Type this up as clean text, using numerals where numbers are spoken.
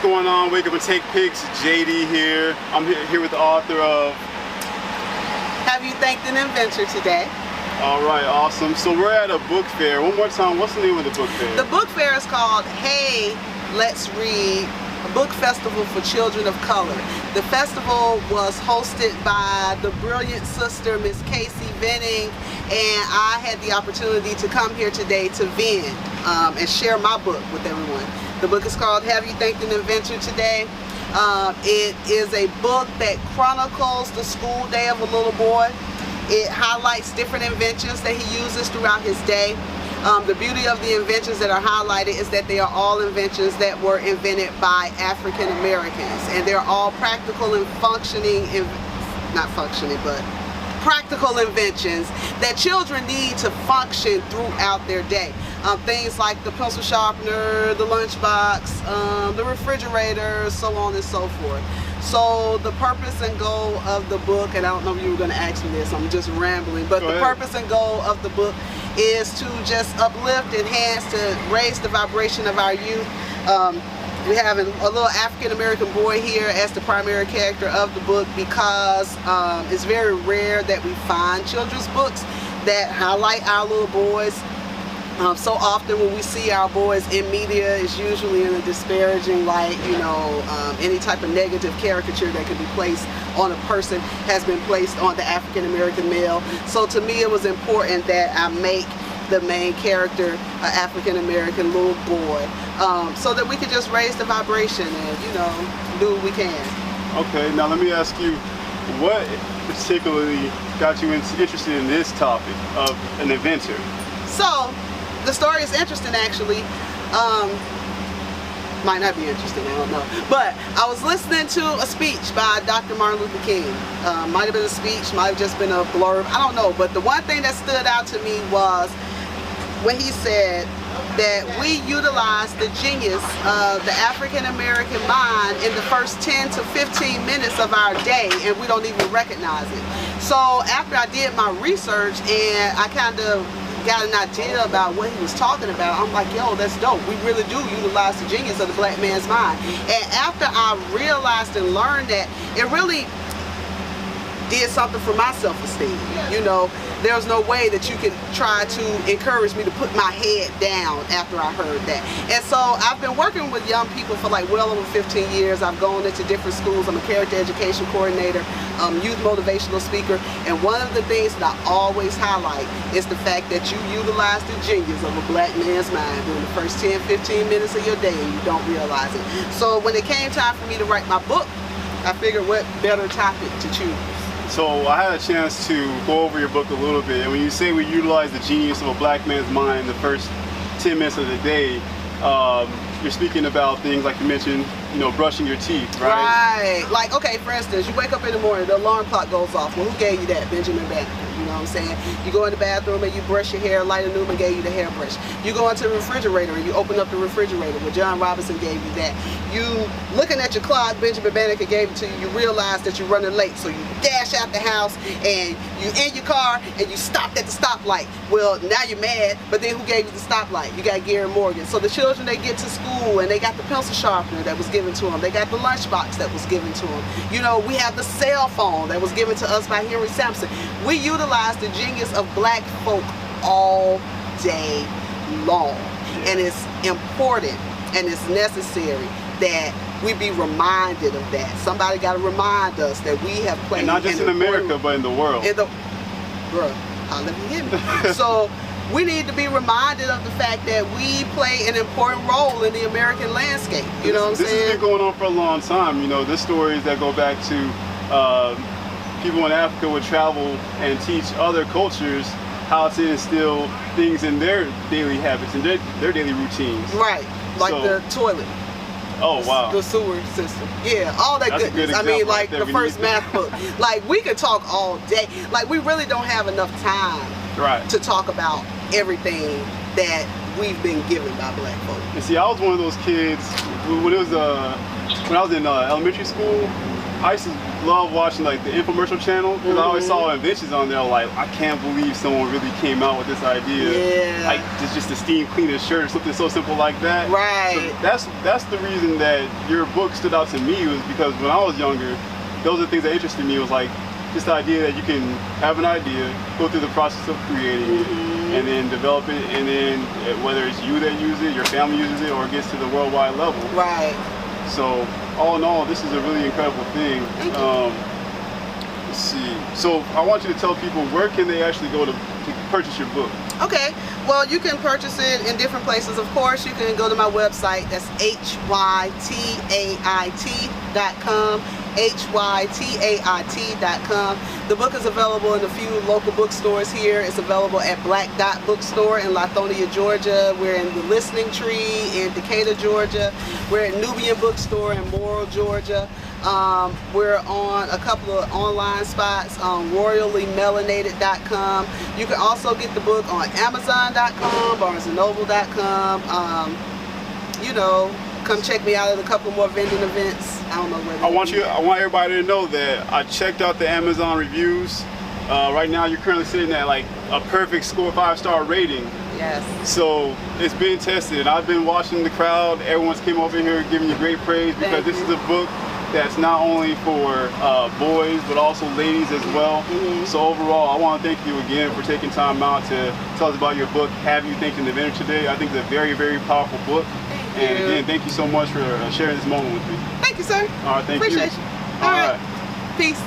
going on? Wake Up and Take Pics. JD here. I'm here with the author of Have You Thanked an Inventor today? All right, awesome. So we're at a book fair. One more time, what's the name of the book fair? The book fair is called Hey, Let's Read, a book festival for children of color. The festival was hosted by the brilliant sister, Miss Casey Venning, and I had the opportunity to come here today to vend and share my book with everyone. The book is called Have You Thanked an Inventor Today? It is a book that chronicles the school day of a little boy. It highlights different inventions that he uses throughout his day. The beauty of the inventions that are highlighted is that they are all inventions that were invented by African Americans, and they're all practical and functioning, practical inventions that children need to function throughout their day. Things like the pencil sharpener, the lunchbox, the refrigerator, so on and so forth. So the purpose and goal of the book, and I don't know if you were going to ask me this, I'm just rambling, but the purpose and goal of the book is to just uplift, enhance, to raise the vibration of our youth. We have a little African-American boy here as the primary character of the book because it's very rare that we find children's books that highlight our little boys. So often when we see our boys in media, it's usually in a disparaging light, you know, any type of negative caricature that could be placed on a person has been placed on the African-American male. So to me it was important that I make the main character an African-American little boy, so that we could just raise the vibration and, you know, do what we can. Okay, now let me ask you, what particularly got you interested in this topic of an inventor? So, the story is interesting actually. Might not be interesting, I don't know. But I was listening to a speech by Dr. Martin Luther King. Might have been a speech, might have just been a blurb, I don't know. But the one thing that stood out to me was when he said that we utilize the genius of the African-American mind in the first 10 to 15 minutes of our day, and we don't even recognize it. So after I did my research and I kind of got an idea about what he was talking about, I'm like, yo, that's dope. We really do utilize the genius of the black man's mind. And after I realized and learned that, it really did something for my self-esteem. You know, there's no way that you can try to encourage me to put my head down after I heard that. And so I've been working with young people for like well over 15 years. I've gone into different schools. I'm a character education coordinator, youth motivational speaker, and one of the things that I always highlight is the fact that you utilize the genius of a black man's mind during the first 10-15 minutes of your day and you don't realize it. So when it came time for me to write my book, I figured what better topic to choose. So I had a chance to go over your book a little bit, and when you say we utilize the genius of a black man's mind in the first 10 minutes of the day, you're speaking about things like you mentioned, you know, brushing your teeth, right? Right. Like, okay, for instance, you wake up in the morning, the alarm clock goes off. Well, who gave you that? Benjamin Banneker. You know what I'm saying? You go in the bathroom and you brush your hair. Lyda Newman gave you the hairbrush. You go into the refrigerator and you open up the refrigerator. Well, John Robinson gave you that. You looking at your clock, Benjamin Banneker gave it to you. You realize that you're running late, so you dash out the house and you in your car and you stopped at the stoplight. Well, now you're mad, but then who gave you the stoplight? You got Gary Morgan. So the children, they get to school and they got the pencil sharpener that was given to them. They got the lunchbox that was given to them. You know, we have the cell phone that was given to us by Henry Sampson. We utilize the genius of black folk all day long. And it's important and it's necessary that we be reminded of that. Somebody got to remind us that we have played. And not just in America, but in the world. Bruh, holla if you hear me. So we need to be reminded of the fact that we play an important role in the American landscape. You know what I'm saying? This has been going on for a long time. You know, there's stories that go back to people in Africa would travel and teach other cultures how to instill things in their daily habits and their daily routines. Right, like the toilet. Oh, wow. The sewer system. Yeah, all that That's goodness. I mean, like the first math book. Like, we could talk all day. Like, we really don't have enough time to talk about everything that we've been given by black folk. And see, I was one of those kids when I was in elementary school. I used to love watching like the infomercial channel because I always saw inventions on there. Like, I can't believe someone really came out with this idea. Yeah. Like just a steam cleaner shirt or something so simple like that. Right. So that's the reason that your book stood out to me, was because when I was younger, those are the things that interested me. It was like just the idea that you can have an idea, go through the process of creating it, and then develop it, and then whether it's you that use it, your family uses it, or it gets to the worldwide level. Right. So all in all, this is a really incredible thing. Let's see. So I want you to tell people, where can they actually go to purchase your book? Okay. Well, you can purchase it in different places. Of course, you can go to my website. That's hytait.com. hytait.com. The book is available in a few local bookstores here. It's available at Black Dot Bookstore in Lithonia, Georgia. We're in the Listening Tree in Decatur, Georgia. We're at Nubian Bookstore in Morrill, Georgia. We're on a couple of online spots on royallymelanated.com. You can also get the book on Amazon.com, BarnesandNoble.com. You know, come check me out at a couple more vending events. I don't know where. I want everybody to know that I checked out the Amazon reviews. Right now, you're currently sitting at like a perfect score, 5-star rating. Yes. So it's been tested. I've been watching the crowd. Everyone's came over here giving you great praise, because this is a book that's not only for boys but also ladies as well. So overall, I want to thank you again for taking time out to tell us about your book, Have You Thanked an Inventor Today. I think it's a very, very powerful book. And again, thank you so much for sharing this moment with me. Thank you, sir. All right, thank you. Appreciate you. All right. Peace.